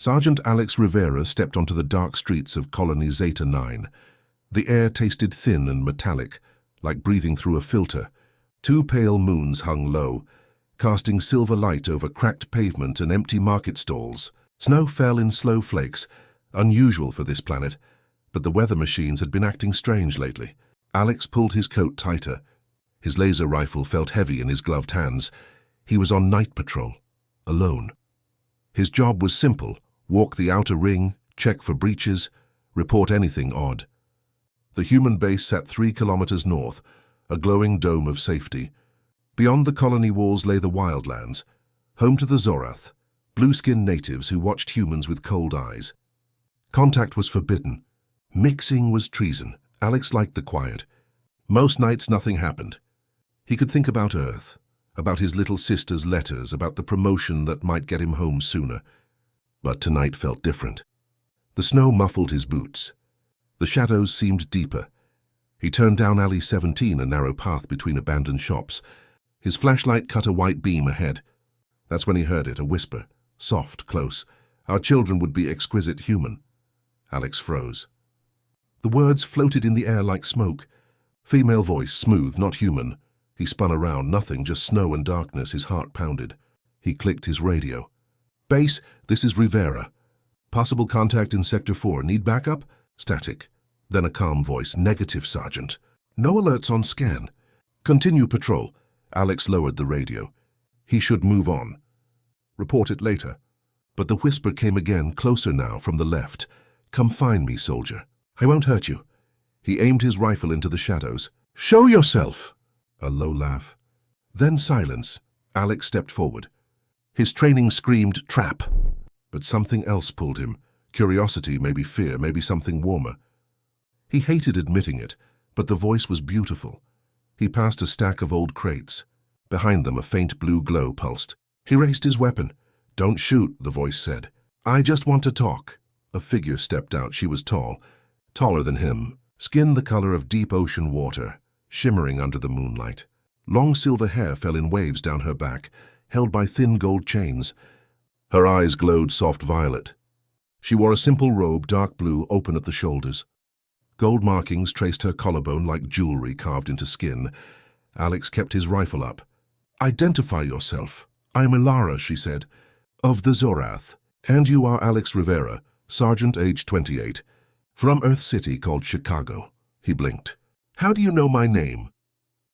Sergeant Alex Rivera stepped onto the dark streets of Colony Zeta 9. The air tasted thin and metallic, like breathing through a filter. Two pale moons hung low, casting silver light over cracked pavement and empty market stalls. Snow fell in slow flakes, unusual for this planet, but the weather machines had been acting strange lately. Alex pulled his coat tighter. His laser rifle felt heavy in his gloved hands. He was on night patrol, alone. His job was simple: walk the outer ring, check for breaches, report anything odd. The human base sat 3 kilometers north, a glowing dome of safety. Beyond the colony walls lay the wildlands, home to the Zorath, blue-skinned natives who watched humans with cold eyes. Contact was forbidden. Mixing was treason. Alex liked the quiet. Most nights nothing happened. He could think about Earth, about his little sister's letters, about the promotion that might get him home sooner. But tonight felt different. The snow muffled his boots. The shadows seemed deeper. He turned down Alley 17, a narrow path between abandoned shops. His flashlight cut a white beam ahead. That's when he heard it, a whisper, soft, close. Our children would be exquisite human. Alex froze. The words floated in the air like smoke. Female voice, smooth, not human. He spun around, nothing, just snow and darkness. His heart pounded. He clicked his radio. Base, this is Rivera. Possible contact in Sector 4. Need backup? Static. Then a calm voice. Negative, Sergeant. No alerts on scan. Continue patrol. Alex lowered the radio. He should move on. Report it later. But the whisper came again, closer now, from the left. Come find me, soldier. I won't hurt you. He aimed his rifle into the shadows. Show yourself! A low laugh. Then silence. Alex stepped forward. His training screamed, trap. But something else pulled him. Curiosity, maybe fear, maybe something warmer. He hated admitting it, but the voice was beautiful. He passed a stack of old crates. Behind them, a faint blue glow pulsed. He raised his weapon. Don't shoot, the voice said. I just want to talk. A figure stepped out. She was tall, taller than him, skin the color of deep ocean water, shimmering under the moonlight. Long silver hair fell in waves down her back, held by thin gold chains. Her eyes glowed soft violet. She wore a simple robe, dark blue, open at the shoulders. Gold markings traced her collarbone like jewelry carved into skin. Alex kept his rifle up. Identify yourself. I'm Ilara, she said, of the Zorath. And you are Alex Rivera, Sergeant, age 28, from Earth City called Chicago. He blinked. How do you know my name?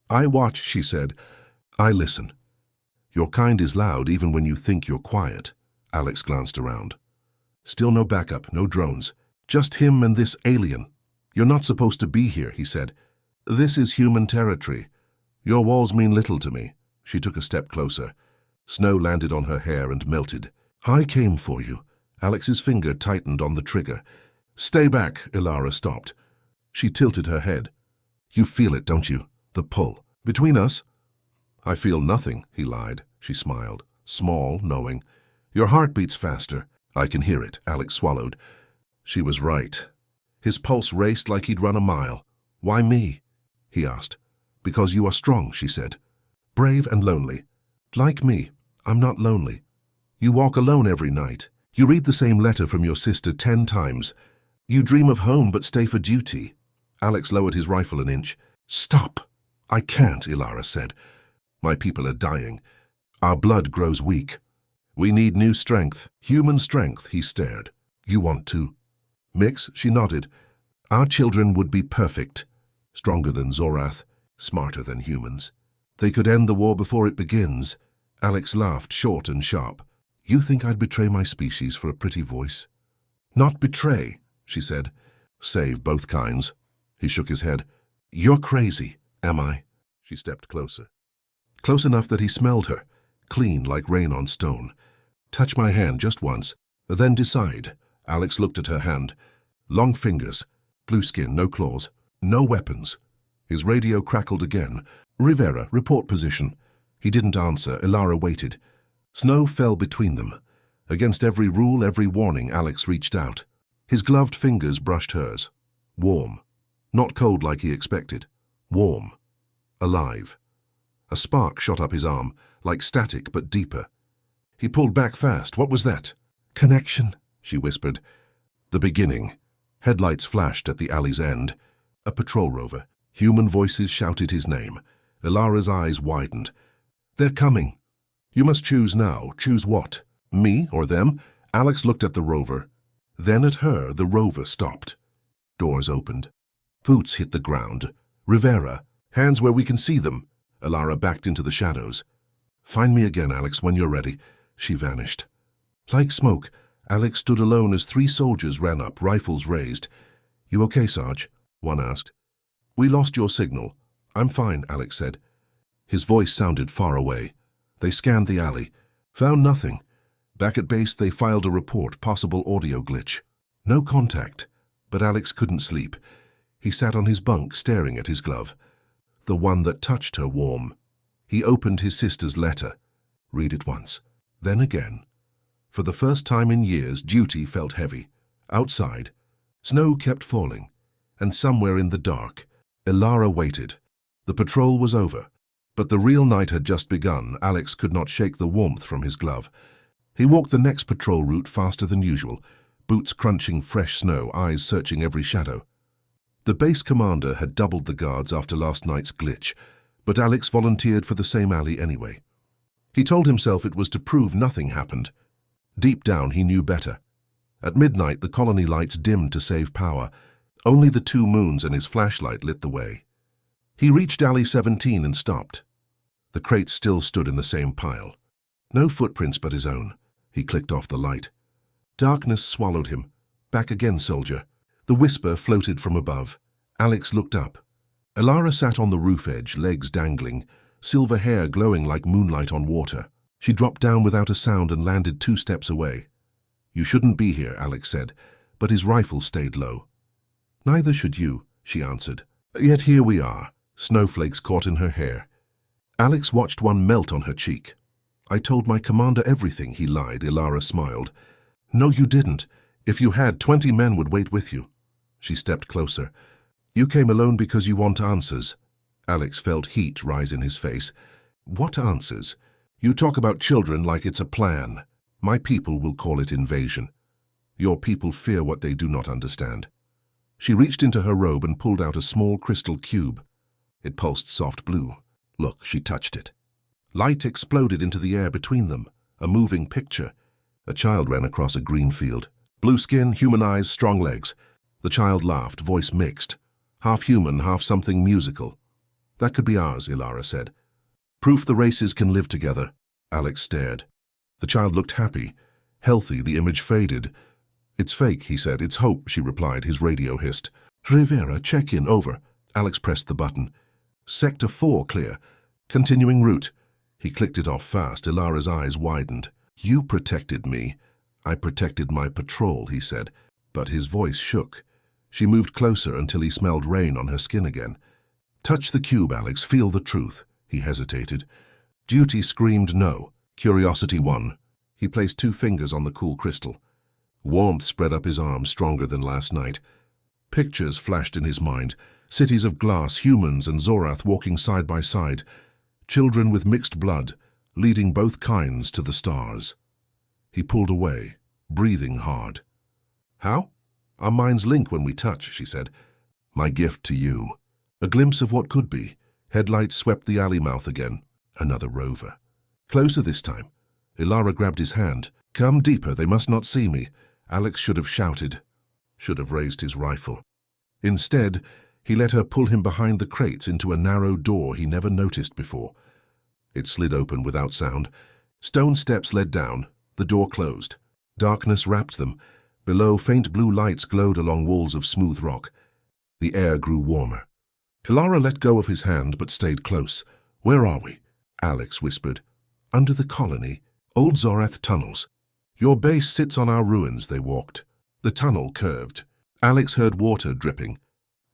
I watch, she said. I listen. Your kind is loud even when you think you're quiet. Alex glanced around. Still no backup, no drones. Just him and this alien. You're not supposed to be here, he said. This is human territory. Your walls mean little to me. She took a step closer. Snow landed on her hair and melted. I came for you. Alex's finger tightened on the trigger. Stay back, Ilara stopped. She tilted her head. You feel it, don't you? The pull. Between us? I feel nothing, he lied. She smiled. Small, knowing. Your heart beats faster. I can hear it, Alex swallowed. She was right. His pulse raced like he'd run a mile. Why me? He asked. Because you are strong, she said. Brave and lonely. Like me, I'm not lonely. You walk alone every night. You read the same letter from your sister 10 times. You dream of home but stay for duty. Alex lowered his rifle an inch. Stop! I can't, Ilara said. My people are dying. Our blood grows weak. We need new strength. Human strength, he stared. You want to? Mix, she nodded. Our children would be perfect. Stronger than Zorath, smarter than humans. They could end the war before it begins. Alex laughed, short and sharp. You think I'd betray my species for a pretty voice? Not betray, she said. Save both kinds. He shook his head. You're crazy, am I? She stepped closer. Close enough that he smelled her, clean like rain on stone. Touch my hand just once, then decide. Alex looked at her hand. Long fingers, blue skin, no claws, no weapons. His radio crackled again. Rivera, report position. He didn't answer. Ilara waited. Snow fell between them. Against every rule, every warning, Alex reached out. His gloved fingers brushed hers. Warm. Not cold like he expected. Warm. Alive. A spark shot up his arm, like static but deeper. He pulled back fast. What was that? Connection, she whispered. The beginning. Headlights flashed at the alley's end. A patrol rover. Human voices shouted his name. Ilara's eyes widened. They're coming. You must choose now. Choose what? Me or them? Alex looked at the rover. Then at her, the rover stopped. Doors opened. Boots hit the ground. Rivera, hands where we can see them. Ilara backed into the shadows. Find me again, Alex, when you're ready. She vanished. Like smoke, Alex stood alone as 3 soldiers ran up, rifles raised. You okay, Sarge? One asked. We lost your signal. I'm fine, Alex said. His voice sounded far away. They scanned the alley. Found nothing. Back at base, they filed a report, possible audio glitch. No contact. But Alex couldn't sleep. He sat on his bunk, staring at his glove. The one that touched her warm. He opened his sister's letter. Read it once. Then again. For the first time in years, duty felt heavy. Outside, snow kept falling. And somewhere in the dark, Ilara waited. The patrol was over. But the real night had just begun. Alex could not shake the warmth from his glove. He walked the next patrol route faster than usual, boots crunching fresh snow, eyes searching every shadow. The base commander had doubled the guards after last night's glitch, but Alex volunteered for the same alley anyway. He told himself it was to prove nothing happened. Deep down, he knew better. At midnight, the colony lights dimmed to save power. Only the 2 moons and his flashlight lit the way. He reached Alley 17 and stopped. The crates still stood in the same pile. No footprints but his own. He clicked off the light. Darkness swallowed him. Back again, soldier. The whisper floated from above. Alex looked up. Ilara sat on the roof edge, legs dangling, silver hair glowing like moonlight on water. She dropped down without a sound and landed 2 steps away. You shouldn't be here, Alex said, but his rifle stayed low. Neither should you, she answered. Yet here we are, snowflakes caught in her hair. Alex watched one melt on her cheek. I told my commander everything, he lied. Ilara smiled. No, you didn't. If you had, 20 men would wait with you. She stepped closer. You came alone because you want answers. Alex felt heat rise in his face. What answers? You talk about children like it's a plan. My people will call it invasion. Your people fear what they do not understand. She reached into her robe and pulled out a small crystal cube. It pulsed soft blue. Look, she touched it. Light exploded into the air between them, a moving picture. A child ran across a green field. Blue skin, human eyes, strong legs. The child laughed, voice mixed. Half human, half something musical. That could be ours, Ilara said. Proof the races can live together. Alex stared. The child looked happy. Healthy, the image faded. It's fake, he said. It's hope, she replied. His radio hissed. Rivera, check in, over. Alex pressed the button. Sector 4 clear. Continuing route. He clicked it off fast. Ilara's eyes widened. You protected me. I protected my patrol, he said. But his voice shook. She moved closer until he smelled rain on her skin again. Touch the cube, Alex. Feel the truth. He hesitated. Duty screamed no. Curiosity won. He placed 2 fingers on the cool crystal. Warmth spread up his arm, stronger than last night. Pictures flashed in his mind. Cities of glass, humans and Zorath walking side by side. Children with mixed blood, leading both kinds to the stars. He pulled away, breathing hard. How? Our minds link when we touch, she said. My gift to you. A glimpse of what could be. Headlights swept the alley mouth again. Another rover. Closer this time. Ilara grabbed his hand. Come deeper, they must not see me. Alex should have shouted. Should have raised his rifle. Instead, he let her pull him behind the crates into a narrow door he never noticed before. It slid open without sound. Stone steps led down. The door closed. Darkness wrapped them. Below, faint blue lights glowed along walls of smooth rock. The air grew warmer. Ilara let go of his hand but stayed close. Where are we? Alex whispered. Under the colony. Old Zorath tunnels. Your base sits on our ruins, they walked. The tunnel curved. Alex heard water dripping.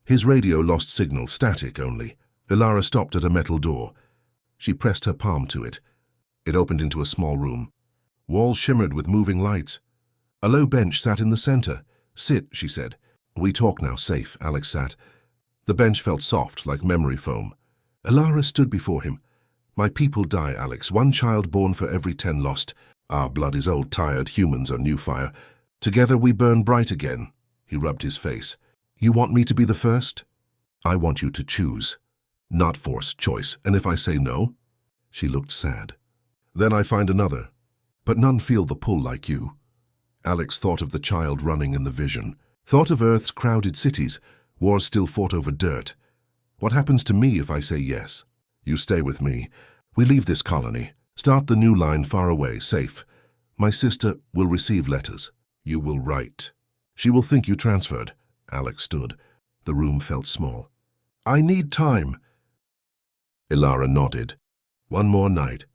His radio lost signal, static only. Ilara stopped at a metal door. She pressed her palm to it. It opened into a small room. Walls shimmered with moving lights. A low bench sat in the center. Sit, she said. We talk now, safe, Alex sat. The bench felt soft, like memory foam. Ilara stood before him. My people die, Alex. 1 child born for every 10 lost. Our blood is old, tired. Humans are new fire. Together we burn bright again. He rubbed his face. You want me to be the first? I want you to choose. Not force choice, and if I say no? She looked sad. Then I find another. But none feel the pull like you. Alex thought of the child running in the vision. Thought of Earth's crowded cities, wars still fought over dirt. What happens to me if I say yes? You stay with me. We leave this colony. Start the new line far away, safe. My sister will receive letters. You will write. She will think you transferred. Alex stood. The room felt small. I need time. Ilara nodded. One more night.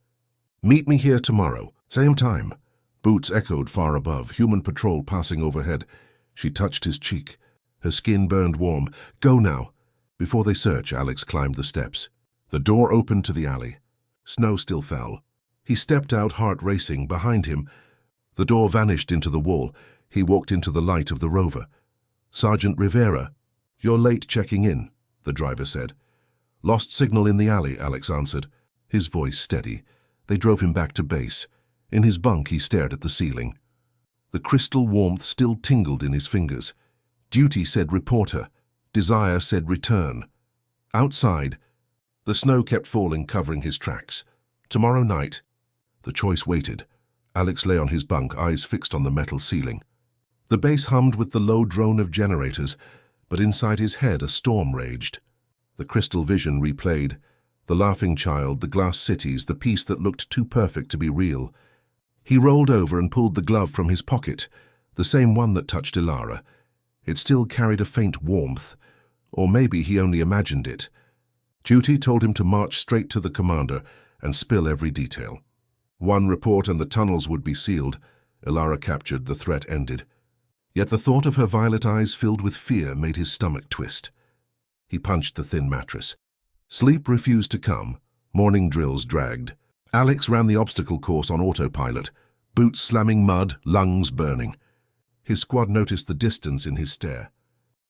Meet me here tomorrow. Same time. Boots echoed far above, human patrol passing overhead. She touched his cheek. Her skin burned warm. Go now. Before they search, Alex climbed the steps. The door opened to the alley. Snow still fell. He stepped out, heart racing. Behind him, the door vanished into the wall. He walked into the light of the rover. Sergeant Rivera, you're late checking in, the driver said. Lost signal in the alley, Alex answered, his voice steady. They drove him back to base. In his bunk, he stared at the ceiling. The crystal warmth still tingled in his fingers. Duty said reporter. Desire said return. Outside, the snow kept falling, covering his tracks. Tomorrow night. The choice waited. Alex lay on his bunk, eyes fixed on the metal ceiling. The base hummed with the low drone of generators, but inside his head a storm raged. The crystal vision replayed. The laughing child, the glass cities, the peace that looked too perfect to be real. He rolled over and pulled the glove from his pocket, the same one that touched Ilara. It still carried a faint warmth, or maybe he only imagined it. Duty told him to march straight to the commander and spill every detail. One report and the tunnels would be sealed. Ilara captured, the threat ended. Yet the thought of her violet eyes filled with fear made his stomach twist. He punched the thin mattress. Sleep refused to come. Morning drills dragged. Alex ran the obstacle course on autopilot, boots slamming mud, lungs burning. His squad noticed the distance in his stare.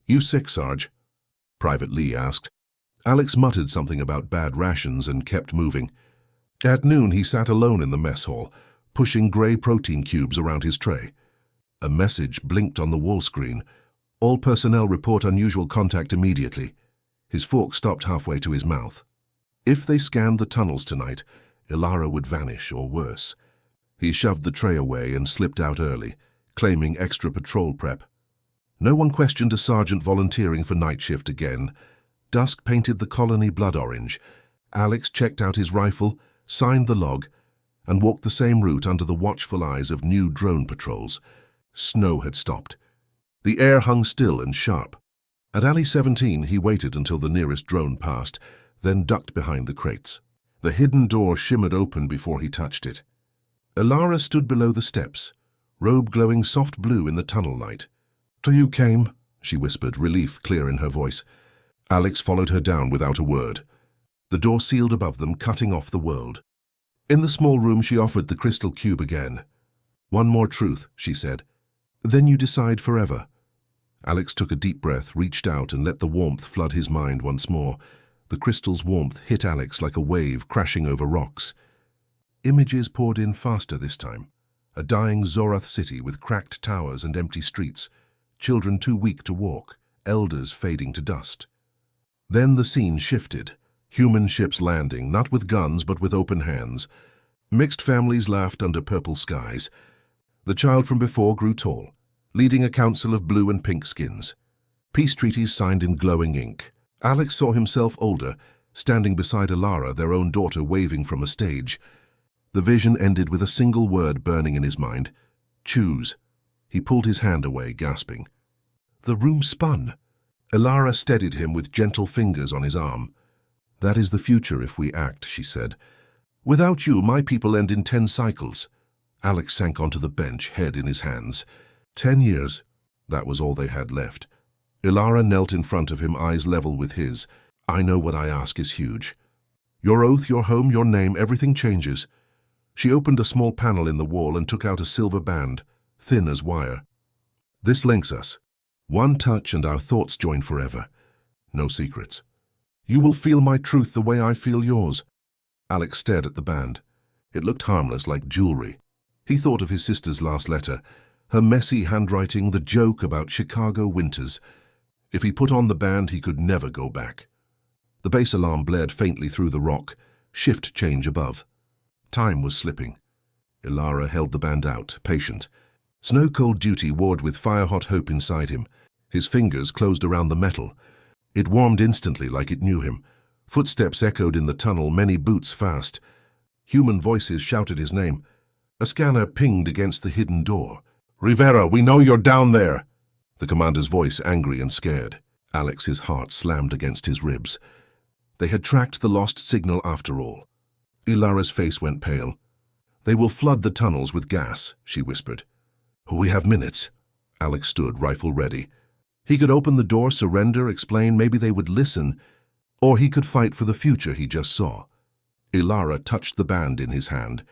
You sick, Sarge? Private Lee asked. Alex muttered something about bad rations and kept moving. At noon, he sat alone in the mess hall, pushing grey protein cubes around his tray. A message blinked on the wall screen. All personnel report unusual contact immediately. His fork stopped halfway to his mouth. If they scanned the tunnels tonight, Ilara would vanish, or worse. He shoved the tray away and slipped out early, claiming extra patrol prep. No one questioned a sergeant volunteering for night shift again. Dusk painted the colony blood orange. Alex checked out his rifle, signed the log, and walked the same route under the watchful eyes of new drone patrols. Snow had stopped. The air hung still and sharp. At Alley 17, he waited until the nearest drone passed, then ducked behind the crates. The hidden door shimmered open before he touched it. Ilara stood below the steps, robe glowing soft blue in the tunnel light. "So you came," she whispered, relief clear in her voice. Alex followed her down without a word. The door sealed above them, cutting off the world. In the small room, she offered the crystal cube again. "One more truth," she said. "Then you decide forever." Alex took a deep breath, reached out, and let the warmth flood his mind once more. The crystal's warmth hit Alex like a wave crashing over rocks. Images poured in faster this time. A dying Zorath city with cracked towers and empty streets, children too weak to walk, elders fading to dust. Then the scene shifted. Human ships landing, not with guns but with open hands. Mixed families laughed under purple skies. The child from before grew tall, leading a council of blue and pink skins. Peace treaties signed in glowing ink. Alex saw himself older, standing beside Ilara, their own daughter, waving from a stage. The vision ended with a single word burning in his mind. Choose. He pulled his hand away, gasping. The room spun. Ilara steadied him with gentle fingers on his arm. That is the future if we act, she said. Without you, my people end in 10 cycles. Alex sank onto the bench, head in his hands. 10 years. That was all they had left. Ilara knelt in front of him, eyes level with his. I know what I ask is huge. Your oath, your home, your name, everything changes. She opened a small panel in the wall and took out a silver band, thin as wire. This links us. One touch and our thoughts join forever. No secrets. You will feel my truth the way I feel yours. Alex stared at the band. It looked harmless, like jewelry. He thought of his sister's last letter, Her messy handwriting, the joke about Chicago winters. If he put on the band, he could never go back. The base alarm blared faintly through the rock, shift change above. Time was slipping. Ilara held the band out, patient. Snow-cold duty warred with fire-hot hope inside him. His fingers closed around the metal. It warmed instantly like it knew him. Footsteps echoed in the tunnel, many boots fast. Human voices shouted his name. A scanner pinged against the hidden door. "Rivera, we know you're down there!" The commander's voice, angry and scared. Alex's heart slammed against his ribs. They had tracked the lost signal after all. Ilara's face went pale. "They will flood the tunnels with gas," she whispered. "We have minutes." Alex stood, rifle ready. He could open the door, surrender, explain, maybe they would listen, or he could fight for the future he just saw. Ilara touched the band in his hand.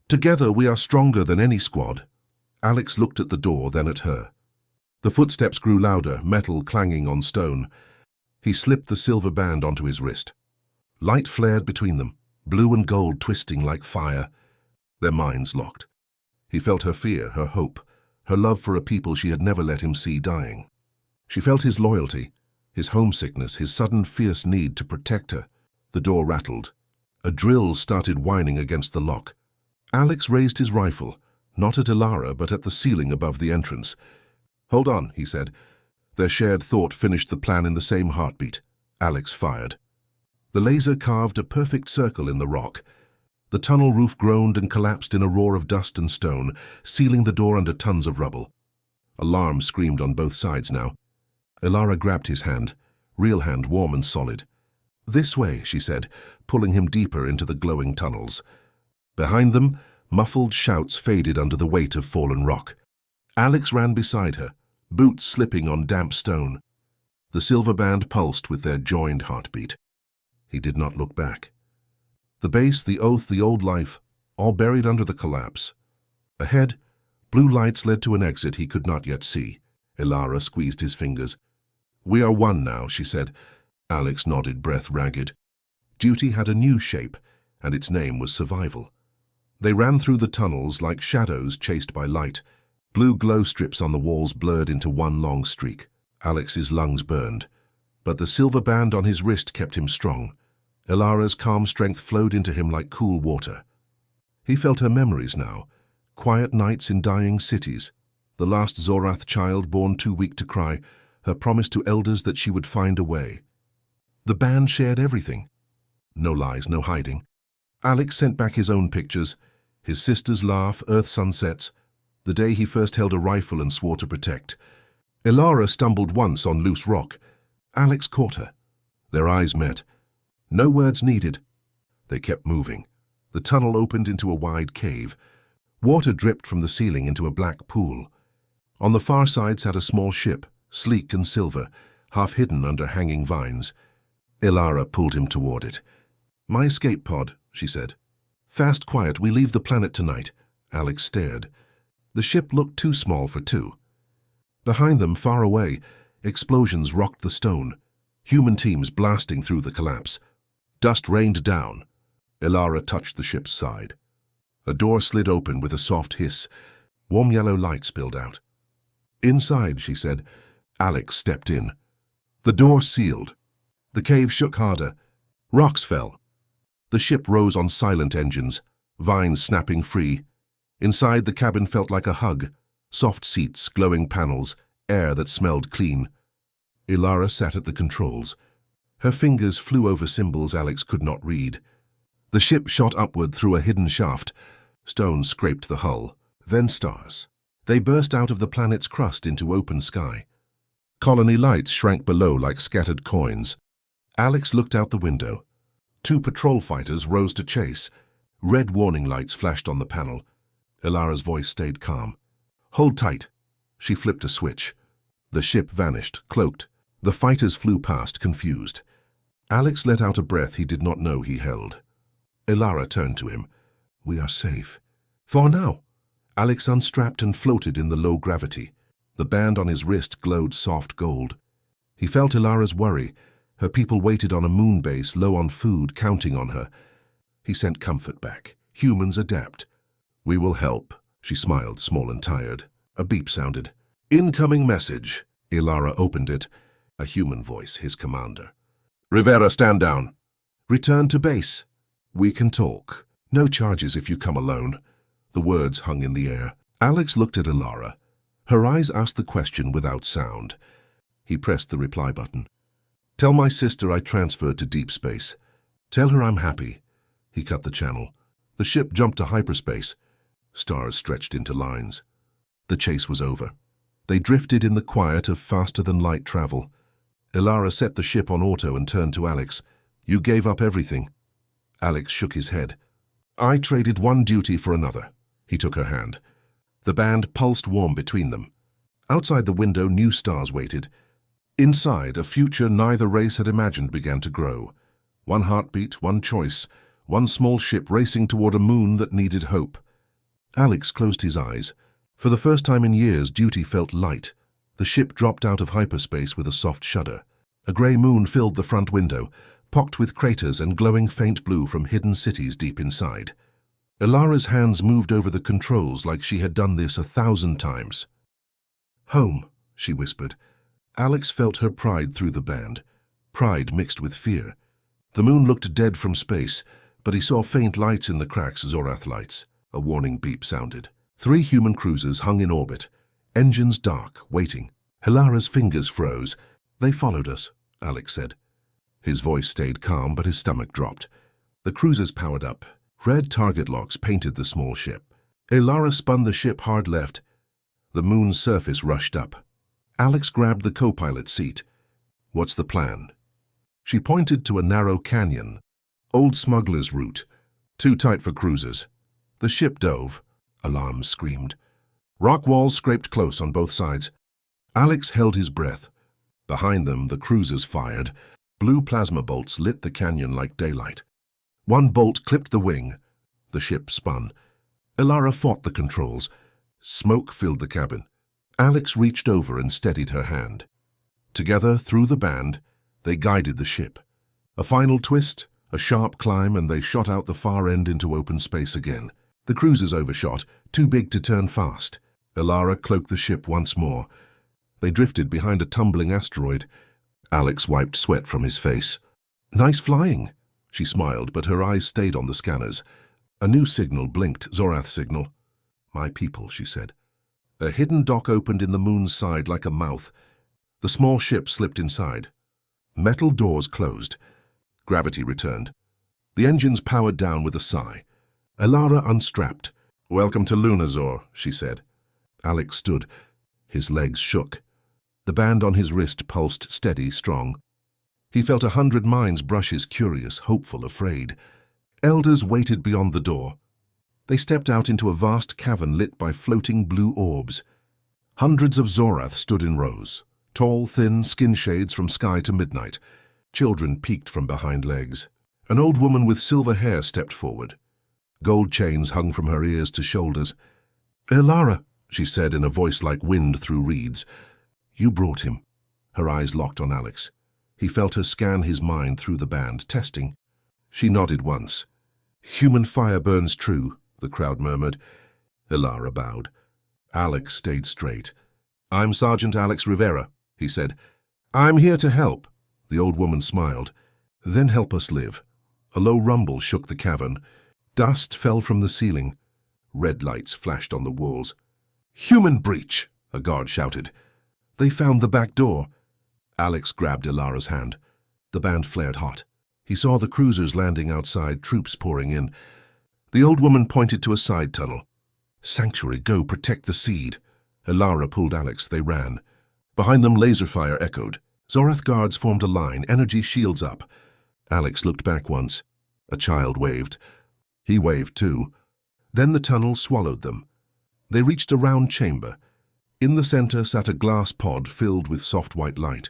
"Together we are stronger than any squad." Alex looked at the door, then at her. The footsteps grew louder, metal clanging on stone. He slipped the silver band onto his wrist. Light flared between them, blue and gold twisting like fire. Their minds locked. He felt her fear, her hope, her love for a people she had never let him see dying. She felt his loyalty, his homesickness, his sudden fierce need to protect her. The door rattled. A drill started whining against the lock. Alex raised his rifle, not at Ilara, but at the ceiling above the entrance. "Hold on," he said. Their shared thought finished the plan in the same heartbeat. Alex fired. The laser carved a perfect circle in the rock. The tunnel roof groaned and collapsed in a roar of dust and stone, sealing the door under tons of rubble. Alarm screamed on both sides now. Ilara grabbed his hand, real hand, warm and solid. "This way," she said, pulling him deeper into the glowing tunnels. Behind them, muffled shouts faded under the weight of fallen rock. Alex ran beside her, boots slipping on damp stone. The silver band pulsed with their joined heartbeat. He did not look back. The base, the oath, the old life, all buried under the collapse. Ahead, blue lights led to an exit he could not yet see. Ilara squeezed his fingers. "We are one now," she said. Alex nodded, breath ragged. Duty had a new shape, and its name was survival. They ran through the tunnels like shadows chased by light. Blue glow strips on the walls blurred into one long streak. Alex's lungs burned, but the silver band on his wrist kept him strong. Ilara's calm strength flowed into him like cool water. He felt her memories now, quiet nights in dying cities, the last Zorath child born too weak to cry, her promise to elders that she would find a way. The band shared everything. No lies, no hiding. Alex sent back his own pictures, his sister's laugh, earth sunsets, the day he first held a rifle and swore to protect. Ilara stumbled once on loose rock. Alex caught her. Their eyes met. No words needed. They kept moving. The tunnel opened into a wide cave. Water dripped from the ceiling into a black pool. On the far side sat a small ship, sleek and silver, half hidden under hanging vines. Ilara pulled him toward it. "My escape pod," she said. "Fast, quiet, we leave the planet tonight." Alex stared. The ship looked too small for two. Behind them, far away, explosions rocked the stone. Human teams blasting through the collapse. Dust rained down. Ilara touched the ship's side. A door slid open with a soft hiss. Warm yellow light spilled out. "Inside," she said. Alex stepped in. The door sealed. The cave shook harder. Rocks fell. The ship rose on silent engines, vines snapping free. Inside, the cabin felt like a hug. Soft seats, glowing panels, air that smelled clean. Ilara sat at the controls. Her fingers flew over symbols Alex could not read. The ship shot upward through a hidden shaft. Stones scraped the hull, then stars. They burst out of the planet's crust into open sky. Colony lights shrank below like scattered coins. Alex looked out the window. 2 patrol fighters rose to chase. Red warning lights flashed on the panel. Ilara's voice stayed calm. "Hold tight." She flipped a switch. The ship vanished, cloaked. The fighters flew past, confused. Alex let out a breath he did not know he held. Ilara turned to him. "We are safe." "For now." Alex unstrapped and floated in the low gravity. The band on his wrist glowed soft gold. He felt Ilara's worry. Her people waited on a moon base, low on food, counting on her. He sent comfort back. Humans adapt. "We will help," she smiled, small and tired. A beep sounded. Incoming message. Ilara opened it. A human voice, his commander. Rivera, stand down. Return to base. We can talk. No charges if you come alone. The words hung in the air. Alex looked at Ilara. Her eyes asked the question without sound. He pressed the reply button. Tell my sister I transferred to deep space. Tell her I'm happy. He cut the channel. The ship jumped to hyperspace. Stars stretched into lines. The chase was over. They drifted in the quiet of faster-than-light travel. Ilara set the ship on auto and turned to Alex. You gave up everything. Alex shook his head. I traded one duty for another. He took her hand. The band pulsed warm between them. Outside the window, new stars waited. Inside, a future neither race had imagined began to grow. One heartbeat, one choice, one small ship racing toward a moon that needed hope. Alex closed his eyes. For the first time in years, duty felt light. The ship dropped out of hyperspace with a soft shudder. A grey moon filled the front window, pocked with craters and glowing faint blue from hidden cities deep inside. Ilara's hands moved over the controls like she had done this 1,000 times. Home, she whispered. Alex felt her pride through the band, pride mixed with fear. The moon looked dead from space, but he saw faint lights in the cracks, Zorath lights. A warning beep sounded. 3 human cruisers hung in orbit, engines dark, waiting. Ilara's fingers froze. They followed us, Alex said. His voice stayed calm, but his stomach dropped. The cruisers powered up. Red target locks painted the small ship. Ilara spun the ship hard left. The moon's surface rushed up. Alex grabbed the co-pilot seat. What's the plan? She pointed to a narrow canyon. Old smuggler's route. Too tight for cruisers. The ship dove. Alarms screamed. Rock walls scraped close on both sides. Alex held his breath. Behind them, the cruisers fired. Blue plasma bolts lit the canyon like daylight. One bolt clipped the wing. The ship spun. Ilara fought the controls. Smoke filled the cabin. Alex reached over and steadied her hand. Together, through the band, they guided the ship. A final twist, a sharp climb, and they shot out the far end into open space again. The cruisers overshot, too big to turn fast. Ilara cloaked the ship once more. They drifted behind a tumbling asteroid. Alex wiped sweat from his face. Nice flying. She smiled, but her eyes stayed on the scanners. A new signal blinked, Zorath signal. My people, she said. A hidden dock opened in the moon's side like a mouth. The small ship slipped inside. Metal doors closed. Gravity returned. The engines powered down with a sigh. Ilara unstrapped. Welcome to Lunazor, she said. Alex stood. His legs shook. The band on his wrist pulsed steady, strong. He felt 100 minds brush his curious, hopeful, afraid. Elders waited beyond the door. They stepped out into a vast cavern lit by floating blue orbs. Hundreds of Zorath stood in rows, tall, thin, skin shades from sky to midnight. Children peeked from behind legs. An old woman with silver hair stepped forward. Gold chains hung from her ears to shoulders. Ilara, she said in a voice like wind through reeds. You brought him. Her eyes locked on Alex. He felt her scan his mind through the band, testing. She nodded once. Human fire burns true, the crowd murmured. Ilara bowed. Alex stayed straight. I'm Sergeant Alex Rivera, he said. I'm here to help. The old woman smiled. Then help us live. A low rumble shook the cavern. Dust fell from the ceiling. Red lights flashed on the walls. Human breach, a guard shouted. They found the back door. Alex grabbed Ilara's hand. The band flared hot. He saw the cruisers landing outside, troops pouring in. The old woman pointed to a side tunnel. Sanctuary, go protect the seed. Ilara pulled Alex. They ran. Behind them, laser fire echoed. Zorath guards formed a line, energy shields up. Alex looked back once. A child waved. He waved too. Then the tunnel swallowed them. They reached a round chamber. In the center sat a glass pod filled with soft white light.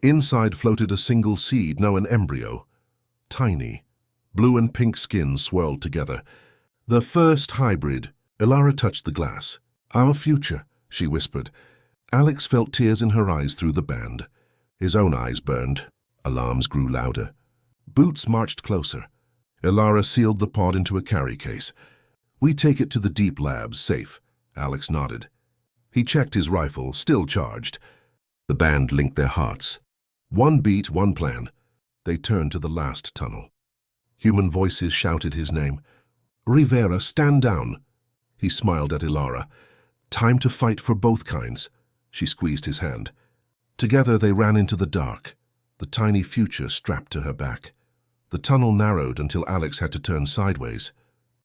Inside floated a single seed, no, an embryo. Tiny. Blue and pink skin swirled together. The first hybrid. Ilara touched the glass. Our future, she whispered. Alex felt tears in her eyes through the band. His own eyes burned. Alarms grew louder. Boots marched closer. Ilara sealed the pod into a carry case. We take it to the deep labs, safe. Alex nodded. He checked his rifle, still charged. The band linked their hearts. One beat, one plan. They turned to the last tunnel. Human voices shouted his name. "Rivera, stand down." He smiled at Ilara. "Time to fight for both kinds." She squeezed his hand. Together they ran into the dark, the tiny future strapped to her back. The tunnel narrowed until Alex had to turn sideways.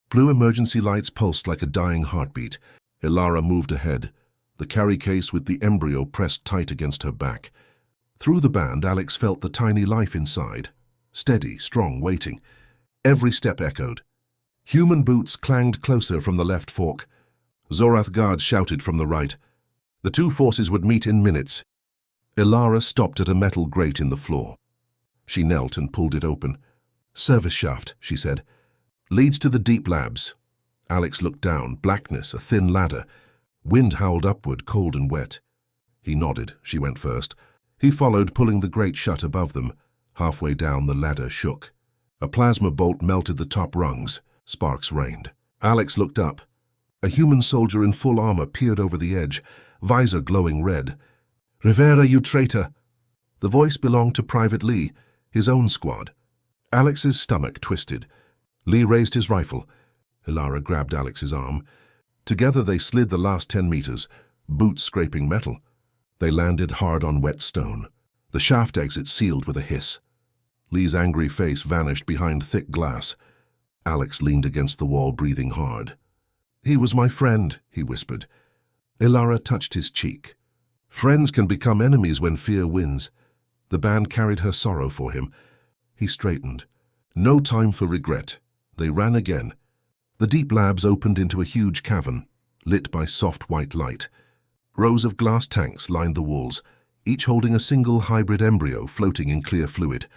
Blue emergency lights pulsed like a dying heartbeat. Ilara moved ahead, the carry case with the embryo pressed tight against her back. Through the band, Alex felt the tiny life inside, steady, strong, waiting. Every step echoed. Human boots clanged closer from the left fork. Zorath guards shouted from the right. The two forces would meet in minutes. Ilara stopped at a metal grate in the floor. She knelt and pulled it open. "Service shaft," she said. "Leads to the deep labs." Alex looked down. Blackness, a thin ladder. Wind howled upward, cold and wet. He nodded. She went first. He followed, pulling the grate shut above them. Halfway down, the ladder shook. A plasma bolt melted the top rungs. Sparks rained. Alex looked up. A human soldier in full armor peered over the edge, visor glowing red. "Rivera, you traitor!" The voice belonged to Private Lee, his own squad. Alex's stomach twisted. Lee raised his rifle. Ilara grabbed Alex's arm. Together they slid the last 10 meters, boots scraping metal. They landed hard on wet stone. The shaft exit sealed with a hiss. Lee's angry face vanished behind thick glass. Alex leaned against the wall, breathing hard. "He was my friend," he whispered. Ilara touched his cheek. Friends can become enemies when fear wins. The band carried her sorrow for him. He straightened. No time for regret. They ran again. The deep labs opened into a huge cavern, lit by soft white light. Rows of glass tanks lined the walls, each holding a single hybrid embryo floating in clear fluid.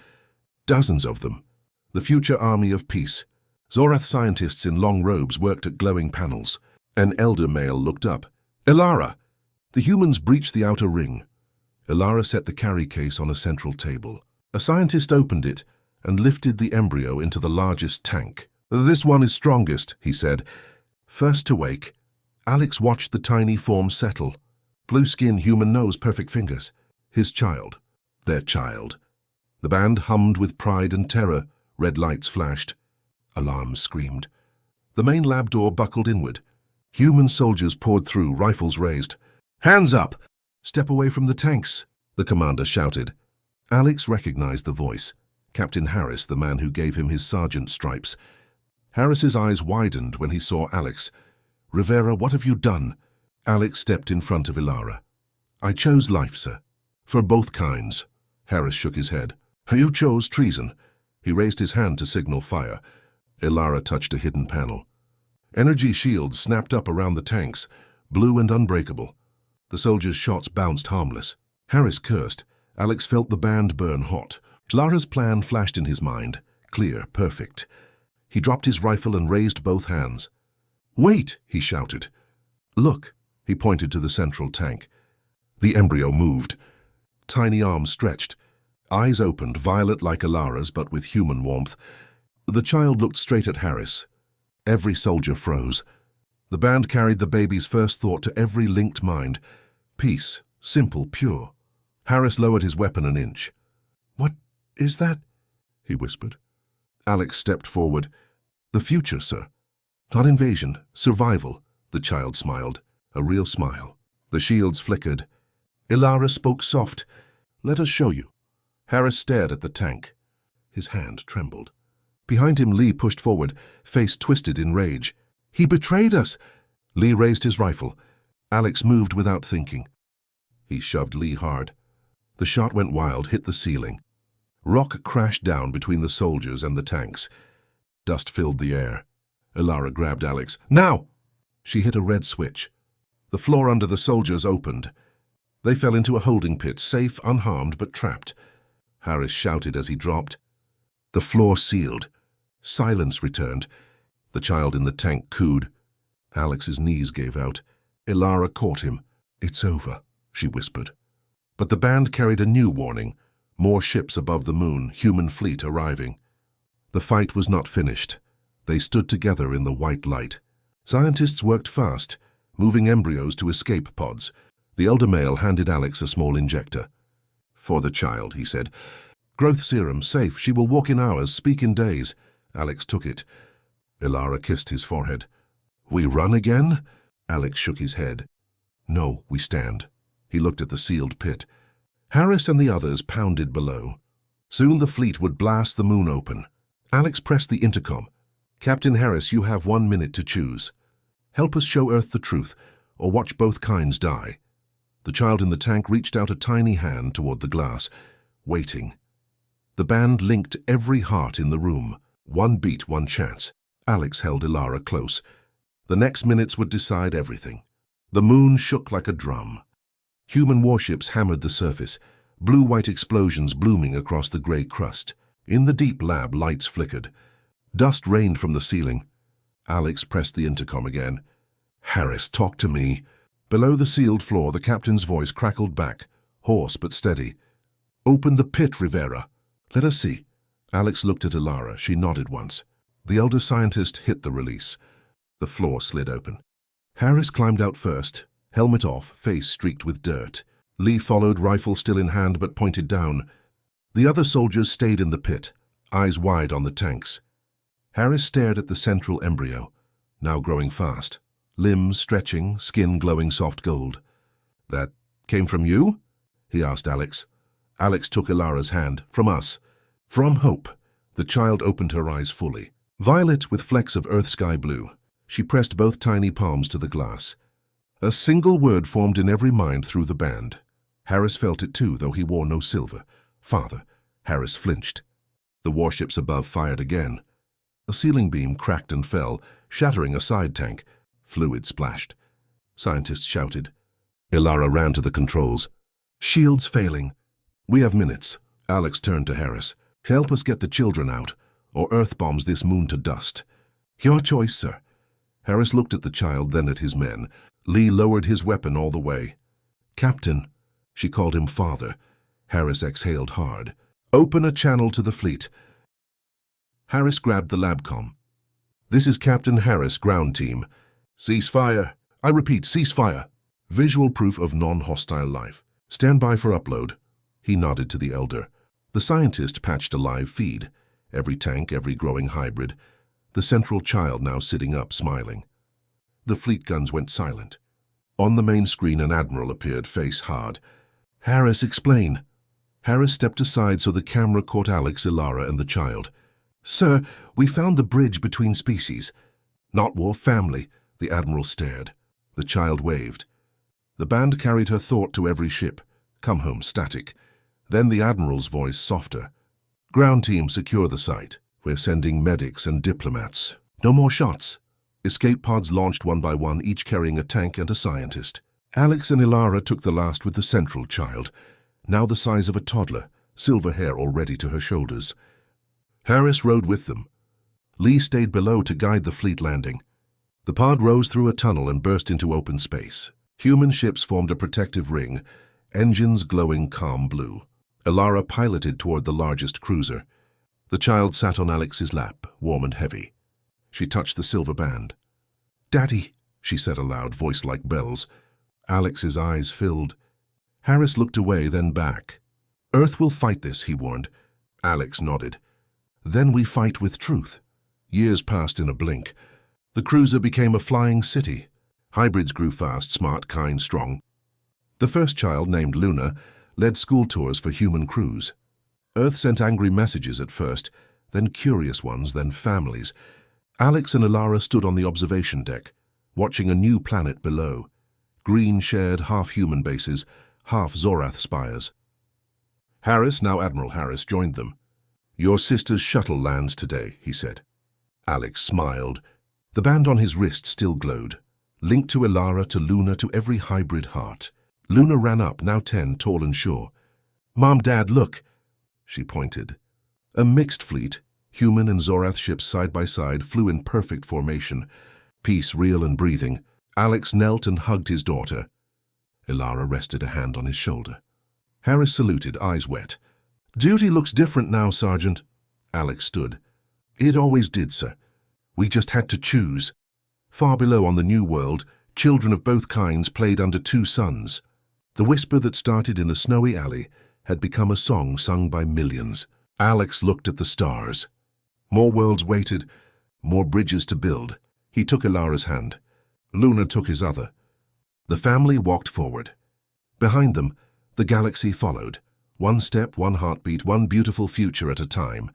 Dozens of them. The future army of peace. Zorath scientists in long robes worked at glowing panels. An elder male looked up. "Ilara!" The humans breached the outer ring. Ilara set the carry case on a central table. A scientist opened it and lifted the embryo into the largest tank. "This one is strongest," he said. First to wake, Alex watched the tiny form settle. Blue skin, human nose, perfect fingers. His child. Their child. The band hummed with pride and terror. Red lights flashed. Alarms screamed. The main lab door buckled inward. Human soldiers poured through, rifles raised. "Hands up! Step away from the tanks," the commander shouted. Alex recognized the voice. Captain Harris, the man who gave him his sergeant stripes. Harris's eyes widened when he saw Alex. "Rivera, what have you done?" Alex stepped in front of Ilara. "I chose life, sir. For both kinds." Harris shook his head. "You chose treason." He raised his hand to signal fire. Ilara touched a hidden panel. Energy shields snapped up around the tanks, blue and unbreakable. The soldiers' shots bounced harmless. Harris cursed. Alex felt the band burn hot. Ilara's plan flashed in his mind. Clear, perfect. He dropped his rifle and raised both hands. "Wait!" he shouted. "Look!" He pointed to the central tank. The embryo moved. Tiny arms stretched. Eyes opened, violet like Ilara's, but with human warmth. The child looked straight at Harris. Every soldier froze. The band carried the baby's first thought to every linked mind. Peace, simple, pure. Harris lowered his weapon an inch. "What is that?" he whispered. Alex stepped forward. "The future, sir. Not invasion, survival," the child smiled. A real smile. The shields flickered. Ilara spoke soft. "Let us show you." Harris stared at the tank. His hand trembled. Behind him, Lee pushed forward, face twisted in rage. "He betrayed us!" Lee raised his rifle. Alex moved without thinking. He shoved Lee hard. The shot went wild, hit the ceiling. Rock crashed down between the soldiers and the tanks. Dust filled the air. Ilara grabbed Alex. "Now!" She hit a red switch. The floor under the soldiers opened. They fell into a holding pit, safe, unharmed, but trapped. Harris shouted as he dropped. The floor sealed. Silence returned. The child in the tank cooed. Alex's knees gave out. Ilara caught him. "It's over," she whispered. But the band carried a new warning. More ships above the moon, human fleet arriving. The fight was not finished. They stood together in the white light. Scientists worked fast. moving embryos to escape pods. The elder male handed Alex a small injector. "For the child," he said. "Growth serum, safe. She will walk in hours, speak in days." Alex took it. Ilara kissed his forehead. "We run again?" Alex shook his head. "No, we stand." He looked at the sealed pit. Harris and the others pounded below. Soon the fleet would blast the moon open. Alex pressed the intercom. "Captain Harris, you have 1 minute to choose. Help us show Earth the truth, or watch both kinds die." The child in the tank reached out a tiny hand toward the glass, waiting. The band linked every heart in the room. 1 beat, 1 chance. Alex held Ilara close. The next minutes would decide everything. The moon shook like a drum. Human warships hammered the surface, blue-white explosions blooming across the gray crust. In the deep lab, lights flickered. Dust rained from the ceiling. Alex pressed the intercom again. "Harris, talk to me." Below the sealed floor, the captain's voice crackled back, hoarse but steady. "Open the pit, Rivera. Let us see." Alex looked at Ilara. She nodded once. The elder scientist hit the release. The floor slid open. Harris climbed out first, helmet off, face streaked with dirt. Lee followed, rifle still in hand but pointed down. The other soldiers stayed in the pit, eyes wide on the tanks. Harris stared at the central embryo, now growing fast. Limbs stretching, skin glowing soft gold. "That came from you?" he asked Alex. Alex took Ilara's hand. "From us." "From Hope." The child opened her eyes fully. Violet with flecks of earth sky blue. She pressed both tiny palms to the glass. A single word formed in every mind through the band. Harris felt it too, though he wore no silver. "Father." Harris flinched. The warships above fired again. A ceiling beam cracked and fell, shattering a side tank. Fluid splashed. Scientists shouted. Ilara ran to the controls. "Shields failing." "We have minutes." Alex turned to Harris. "Help us get the children out, or Earth bombs this moon to dust." "Your choice, sir." Harris looked at the child, then at his men. Lee lowered his weapon all the way. "Captain." She called him father. Harris exhaled hard. "Open a channel to the fleet." Harris grabbed the labcom. "This is Captain Harris, ground team. Ceasefire. I repeat, ceasefire. Visual proof of non-hostile life. Stand by for upload." He nodded to the elder. The scientist patched a live feed. Every tank, every growing hybrid. The central child now sitting up, smiling. The fleet guns went silent. On the main screen, an admiral appeared, face hard. "Harris, explain." Harris stepped aside so the camera caught Alex, Ilara, and the child. "Sir, we found the bridge between species. Not war, family." The admiral stared. The child waved. The band carried her thought to every ship. "Come home, static." Then the admiral's voice, softer. "Ground team, secure the site. We're sending medics and diplomats. No more shots." Escape pods launched one by one, each carrying a tank and a scientist. Alex and Ilara took the last with the central child, now the size of a toddler, silver hair already to her shoulders. Harris rode with them. Lee stayed below to guide the fleet landing. The pod rose through a tunnel and burst into open space. Human ships formed a protective ring, engines glowing calm blue. Ilara piloted toward the largest cruiser. The child sat on Alex's lap, warm and heavy. She touched the silver band. "Daddy," she said aloud, voice like bells. Alex's eyes filled. Harris looked away, then back. "Earth will fight this," he warned. Alex nodded. "Then we fight with truth." Years passed in a blink. The cruiser became a flying city. Hybrids grew fast, smart, kind, strong. The first child, named Luna, led school tours for human crews. Earth sent angry messages at first, then curious ones, then families. Alex and Ilara stood on the observation deck, watching a new planet below. Green shared half-human bases, half Zorath spires. Harris, now Admiral Harris, joined them. "Your sister's shuttle lands today," he said. Alex smiled. The band on his wrist still glowed. Linked to Ilara, to Luna, to every hybrid heart. Luna ran up, now 10, tall and sure. "Mom, Dad, look!" She pointed. A mixed fleet, human and Zorath ships side by side, flew in perfect formation. Peace real and breathing. Alex knelt and hugged his daughter. Ilara rested a hand on his shoulder. Harris saluted, eyes wet. "Duty looks different now, Sergeant." Alex stood. "It always did, sir. We just had to choose. Far below on the new world, Children of both kinds played under two suns. The whisper that started in a snowy alley had become a song sung by millions. Alex looked at the stars. More worlds waited, more bridges to build. He took Ilara's hand. Luna took his other. The family walked forward. Behind them, the galaxy followed. One step, one heartbeat, one beautiful future at a time.